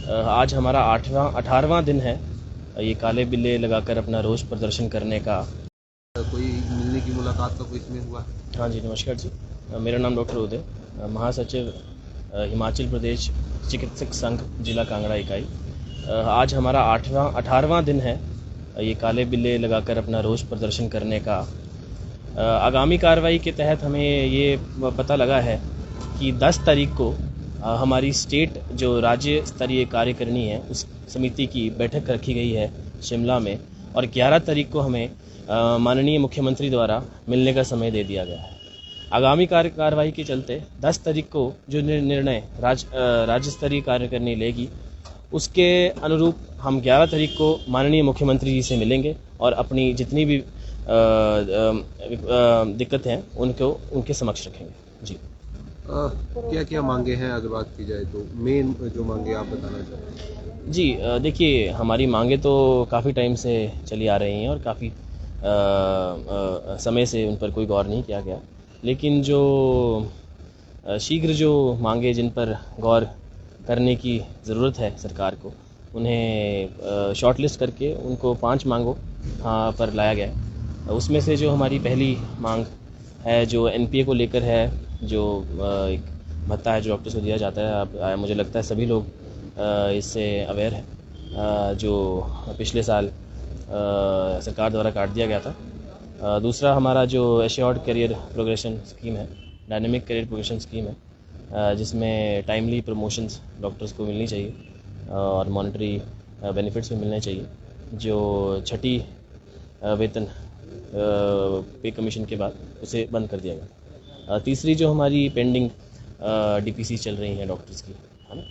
आज हमारा 18वां दिन है ये काले बिल्ले लगाकर अपना रोष प्रदर्शन करने का। कोई मिलने की मुलाकात का कोई इसमें हुआ? हाँ जी, नमस्कार जी। मेरा नाम डॉक्टर उदय, महासचिव हिमाचल प्रदेश चिकित्सक संघ जिला कांगड़ा इकाई। आज हमारा 18वां दिन है ये काले बिल्ले लगाकर अपना रोष प्रदर्शन करने का। आगामी कार्रवाई के तहत हमें ये पता लगा है कि 10 तारीख को हमारी स्टेट जो राज्य स्तरीय कार्यकारिणी है उस समिति की बैठक रखी गई है शिमला में, और 11 तारीख को हमें माननीय मुख्यमंत्री द्वारा मिलने का समय दे दिया गया है। आगामी कार्रवाई के चलते 10 तारीख को जो निर्णय राज्य स्तरीय कार्यकारिणी लेगी उसके अनुरूप हम 11 तारीख को माननीय मुख्यमंत्री जी से मिलेंगे और अपनी जितनी भी दिक्कतें हैं उनके समक्ष रखेंगे जी। क्या क्या मांगे हैं अगर बात की जाए तो मेन जो मांगे आप बताना चाहते हैं? जी देखिए, हमारी मांगे तो काफ़ी टाइम से चली आ रही हैं और काफ़ी समय से उन पर कोई गौर नहीं किया गया, लेकिन जो शीघ्र जो मांगे जिन पर गौर करने की ज़रूरत है सरकार को, उन्हें शॉर्टलिस्ट करके उनको 5 मांगों पर लाया गया है। उसमें से जो हमारी पहली मांग है जो एनपीए को लेकर है, जो एक भत्ता है जो डॉक्टर्स को दिया जाता है, अब मुझे लगता है सभी लोग इससे अवेयर है, जो पिछले साल सरकार द्वारा काट दिया गया था। दूसरा हमारा जो एश्योर्ड करियर प्रोग्रेशन स्कीम है, डायनेमिक करियर प्रोग्रेशन स्कीम है, जिसमें टाइमली प्रमोशंस डॉक्टर्स को मिलनी चाहिए और मॉनेटरी बेनिफिट्स भी मिलने चाहिए, जो छठी वेतन पे कमीशन के बाद उसे बंद कर दिया गया। तीसरी जो हमारी पेंडिंग डीपीसी चल रही हैं डॉक्टर्स की, है ना,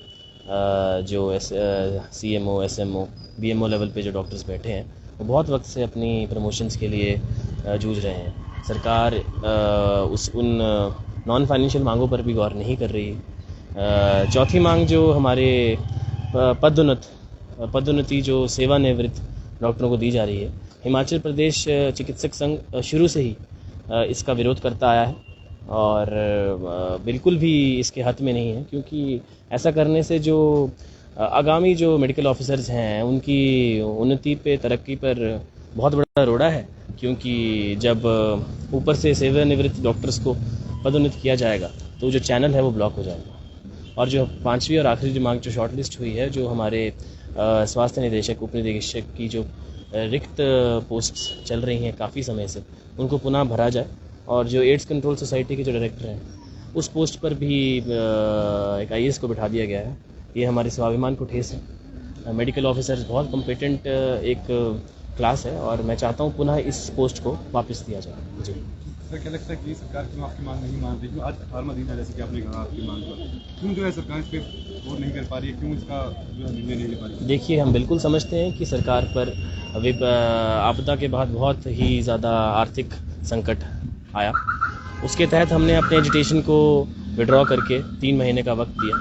जो सीएमओ एसएमओ बीएमओ लेवल पे जो डॉक्टर्स बैठे हैं वो बहुत वक्त से अपनी प्रमोशंस के लिए जूझ रहे हैं। सरकार उन नॉन फाइनेंशियल मांगों पर भी गौर नहीं कर रही। चौथी मांग जो हमारे पदोन्नति जो सेवानिवृत्त डॉक्टरों को दी जा रही है, हिमाचल प्रदेश चिकित्सक संघ शुरू से ही इसका विरोध करता आया है और बिल्कुल भी इसके हद में नहीं है, क्योंकि ऐसा करने से जो आगामी जो मेडिकल ऑफिसर्स हैं उनकी उन्नति पे तरक्की पर बहुत बड़ा रोड़ा है, क्योंकि जब ऊपर से सेवानिवृत्त डॉक्टर्स को पदोन्नत किया जाएगा तो जो चैनल है वो ब्लॉक हो जाएगा। और जो 5वीं और आखिरी जो मांग जो शॉर्ट लिस्ट हुई है, जो हमारे स्वास्थ्य निदेशक उप निदेशक की जो रिक्त पोस्ट्स चल रही हैं काफ़ी समय से, उनको पुनः भरा जाए, और जो एड्स कंट्रोल सोसाइटी के जो डायरेक्टर हैं उस पोस्ट पर भी एक आईएएस को बिठा दिया गया है। ये हमारे स्वाभिमान को ठेस है। मेडिकल ऑफिसर्स बहुत कॉम्पिटेंट एक क्लास है और मैं चाहता हूँ पुनः इस पोस्ट को वापस दिया जाए जी। सर, क्या लगता है कि सरकार क्यों आपकी मांग नहीं मान रही? क्यों आज 18वां दिन है, जैसे कि आपने कहा आपकी मांग पर, क्यों जो है सरकार इस पर गौर नहीं कर पा रही है, क्यों इसका जो है निर्णय नहीं ले पा रही है? देखिए, हम बिल्कुल समझते हैं कि सरकार पर आपदा के बाद बहुत ही ज़्यादा आर्थिक संकट आया। उसके तहत हमने अपने एजुटेशन को विड्रॉ करके 3 महीने का वक्त दिया,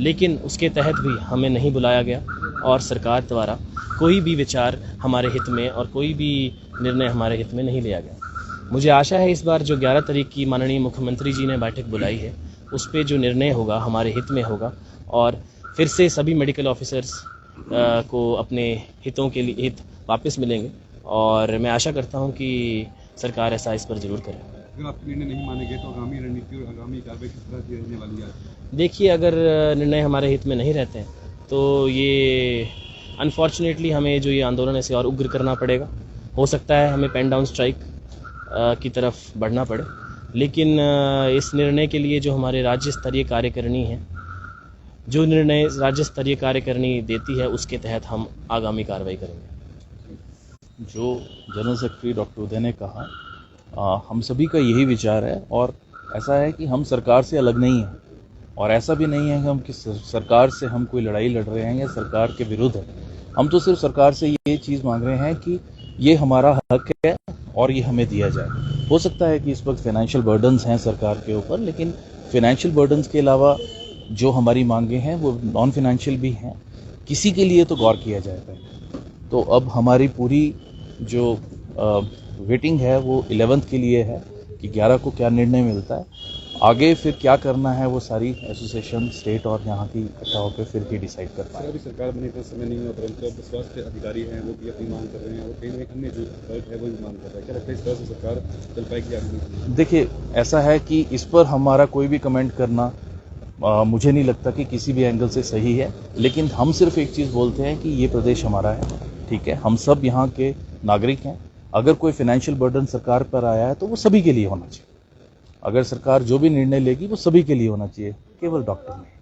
लेकिन उसके तहत भी हमें नहीं बुलाया गया और सरकार द्वारा कोई भी विचार हमारे हित में और कोई भी निर्णय हमारे हित में नहीं लिया गया। मुझे आशा है इस बार जो 11 तारीख की माननीय मुख्यमंत्री जी ने बैठक बुलाई है उस पर जो निर्णय होगा हमारे हित में होगा, और फिर से सभी मेडिकल ऑफिसर्स को अपने हितों के लिए हित वापस मिलेंगे, और मैं आशा करता हूं कि सरकार ऐसा इस पर ज़रूर करे। अगर आपके निर्णय नहीं माने गए तो आगामी रणनीति और आगामी कार्रवाई किस तरह की रहने वाली है? देखिए, अगर निर्णय हमारे हित में नहीं रहते हैं तो ये अनफॉर्चुनेटली हमें जो ये आंदोलन है इसे और उग्र करना पड़ेगा। हो सकता है हमें पेन डाउन स्ट्राइक की तरफ बढ़ना पड़े, लेकिन इस निर्णय के लिए जो हमारे राज्य स्तरीय कार्यकारिणी है, जो निर्णय राज्य स्तरीय कार्यकारिणी देती है उसके तहत हम आगामी कार्रवाई करेंगे। जो जनरल सेक्रेटरी डॉक्टर उदय ने कहा, हम सभी का यही विचार है, और ऐसा है कि हम सरकार से अलग नहीं हैं, और ऐसा भी नहीं है कि हम किस सरकार से हम कोई लड़ाई लड़ रहे हैं या सरकार के विरुद्ध है। हम तो सिर्फ सरकार से ये चीज़ मांग रहे हैं कि ये हमारा हक है और ये हमें दिया जाए। हो सकता है कि इस वक्त फाइनेंशियल बर्डन्स हैं सरकार के ऊपर, लेकिन फाइनेंशियल बर्डन्स के अलावा जो हमारी मांगे हैं वो नॉन फाइनेंशियल भी हैं। किसी के लिए तो गौर किया जाएगा। तो अब हमारी पूरी जो वेटिंग है वो 11th के लिए है कि 11 को क्या निर्णय मिलता है, आगे फिर क्या करना है वो सारी एसोसिएशन स्टेट और यहाँ की इकट्ठा होकर फिर ही डिसाइड कर सर पाए। अभी सरकार बने इतना समय नहीं हुआ, परंतु अब स्वास्थ्य अधिकारी हैं वो भी अपनी मांग कर रहे हैं और कहीं ना कहीं अन्य जो वर्ग है वो भी मांग कर रहा है। क्या लगता है इस तरह से सरकार चल पाएगी आगे? देखिए, ऐसा है कि इस पर हमारा कोई भी कमेंट करना मुझे नहीं लगता कि किसी भी एंगल से सही है, लेकिन हम सिर्फ एक चीज़ बोलते हैं कि ये प्रदेश हमारा है, ठीक है, हम सब यहाँ के नागरिक हैं। अगर कोई फाइनेंशियल बर्डन सरकार पर आया है तो वो सभी के लिए होना चाहिए। अगर सरकार जो भी निर्णय लेगी वो सभी के लिए होना चाहिए, केवल डॉक्टर नहीं।